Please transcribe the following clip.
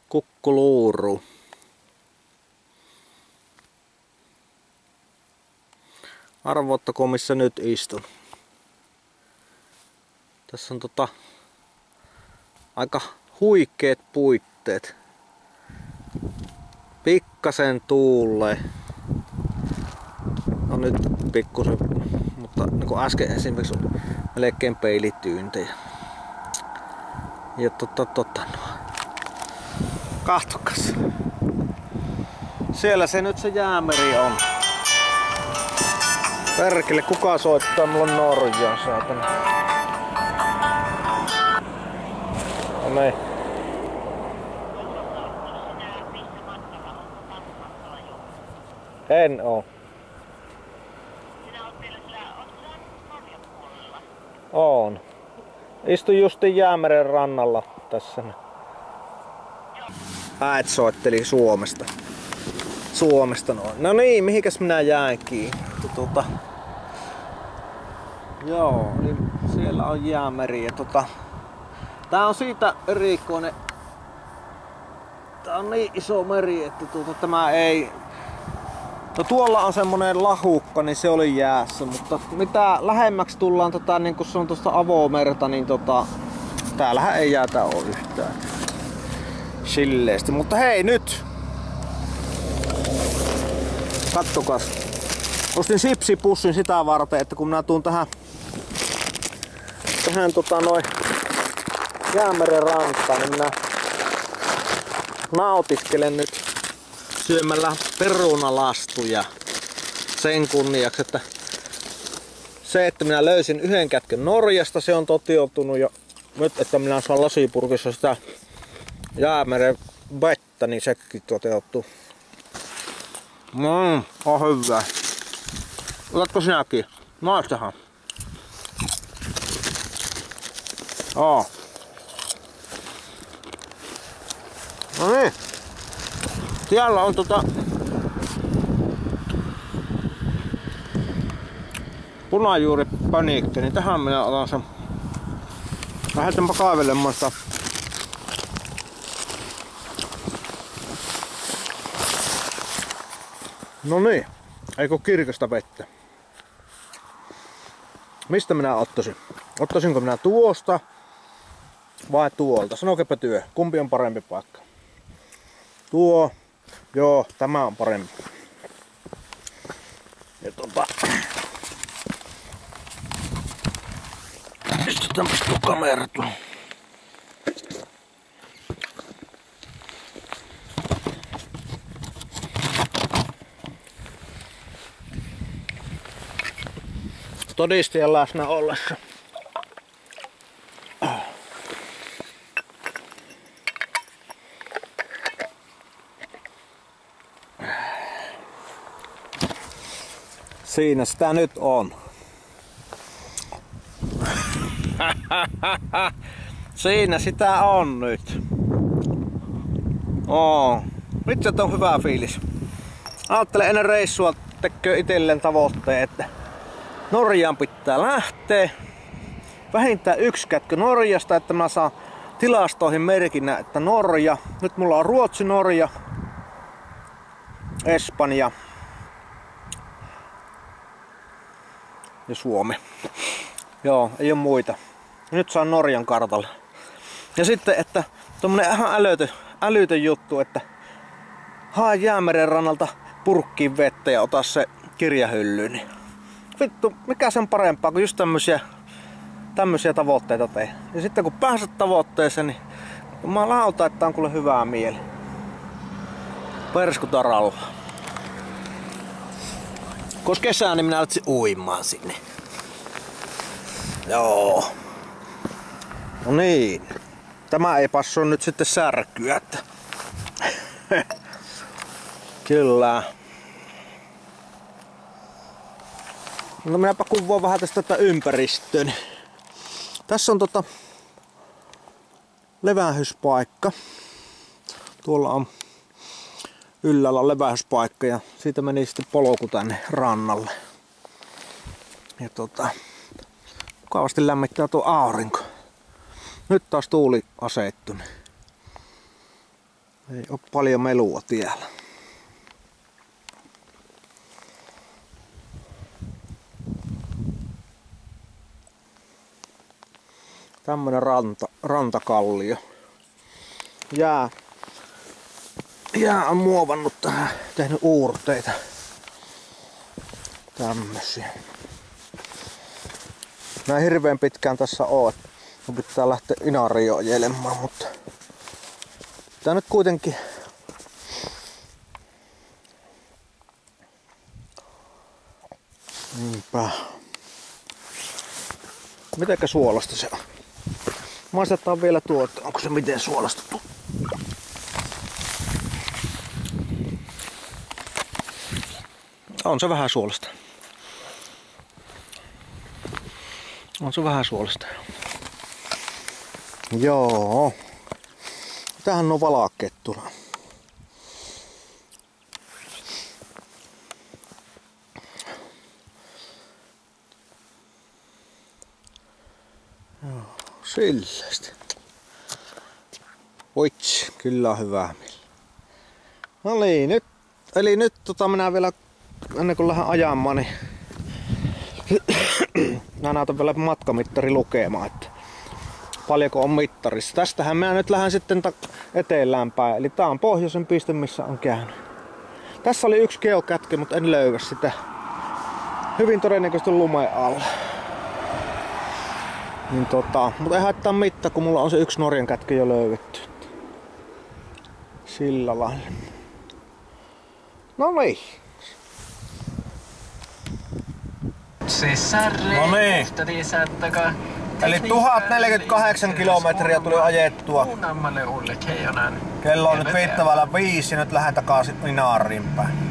Kukkuluuru. Arvottako missä nyt istun. Tässä on aika huikeet puitteet. Pikkasen tuulee. No nyt pikkusen, mutta niin kuin äsken esimerkiksi on melkein peilityyntejä. Ja kahtokas. Siellä se nyt se jäämeri on. Perkele, kuka soittaa? Mulla on Norjaa, saatana. No niin. En oo. Oon. Istun justiin Jäämeren rannalla tässä. Äit soitteli Suomesta. Noin. No niin, mihinkäs minä jäänkin? Joo, niin siellä on Jäämeri ja tää on siitä erikoinen. Tää on niin iso meri, että tämä ei. No tuolla on semmonen lahukka, niin se oli jäässä, mutta mitä lähemmäksi tullaan niin kun se on tuosta avomerta, niin täällähän ei jäätä oo yhtään. Silleesti, mutta hei nyt! Kattokas. Ostin sipsipussin sitä varten, että kun minä tuun tähän noin Jäämeren rantaan, niin minä nautiskelen nyt syömällä perunalastuja sen kunniaksi, että se, että minä löysin yhden kätkön Norjasta, se on toteutunut jo nyt, että minä saan lasipurkissa sitä Jäämeren vettä, niin sekin toteutuu. On hyvä. Otatko sinäkin? Maistahan. No niin. Siellä on punajuuripaniikki, niin tähän minä otan sen. Lähdetäänpä kaivelemaan sitä. No niin, eikö kirkasta vettä? Mistä minä ottaisin? Ottaisinko minä tuosta vai tuolta? Sanokapa työ, kumpi on parempi paikka? Tuo, joo, tämä on parempi. Ja pistetäänpäs tuo kamera tuohon. Todistajan läsnä ollessa. Siinä sitä nyt on. Siinä sitä on nyt. Vitsi, on hyvä fiilis. Ajattelen ennen reissua tekee itselleen tavoitteen, että Norjaan pitää lähteä. Vähintään yksi kätkö Norjasta, että mä saan tilastoihin merkinnä, että Norja. Nyt mulla on Ruotsi, Norja, Espanja ja Suomi. Joo, ei oo muita. Nyt saan Norjan kartalle. Ja sitten, että tommonen ihan älytön juttu, että hae Jäämeren rannalta purkkiin vettä ja ota se kirjahyllyyn. Niin vittu, mikä sen parempaa kuin just tämmösiä tavoitteita tee. Ja sitten kun pääset tavoitteeseen, niin mä lauta, että on kuule hyvää mieli. Perskutaralla. Koska kesää, niin minä lähtisin uimaan sinne. Joo. No niin. Tämä ei passu nyt sitten särkyä, että kyllä. No minäpä kuvaan vähän tästä ympäristöön. Tässä on levähdyspaikka. Tuolla on yllällä levähdyspaikka ja siitä meni sitten polku tänne rannalle. Ja mukavasti lämmittää tuo aurinko. Nyt taas tuuli asettuni. Ei oo paljon melua tiellä. Tämmönen rantakallio. Jää on muovannut tähän, tehnyt uurteita. Tämmösiä. Mä en hirveän pitkään tässä oo. Mun pitää lähteä Inariin ojelemaan, mutta tää nyt kuitenkin niinpä. Mitenkä suolasta se on? Maistetaan vielä tuo, että onko se miten suolastettu. On se vähän suolasta. On se vähän suolasta. Joo. Tähän on valakkeet tulla. Joo, sillästi. Oits, kyllä on hyvää mieli. No niin, nyt minä vielä ennen kuin lähden ajamaan, niin mä näytän vielä matkamittari lukemaan, että paljonko on mittarissa. Tästähän mä nyt lähden sitten eteläänpäin, eli tää on pohjoisen piste, missä on käynyt. Tässä oli yksi geokätke, mutta en löydä sitä. Hyvin todennäköisesti lumeen alla. Niin mutta ei haittaa mitään, kun mulla on se yksi Norjan kätke jo löydetty. Sillä lailla. No niin. No niin. Eli 1048 kilometriä tuli ajettua. Kello on nyt 5:05 ja nyt lähden takaisin Inariin päin.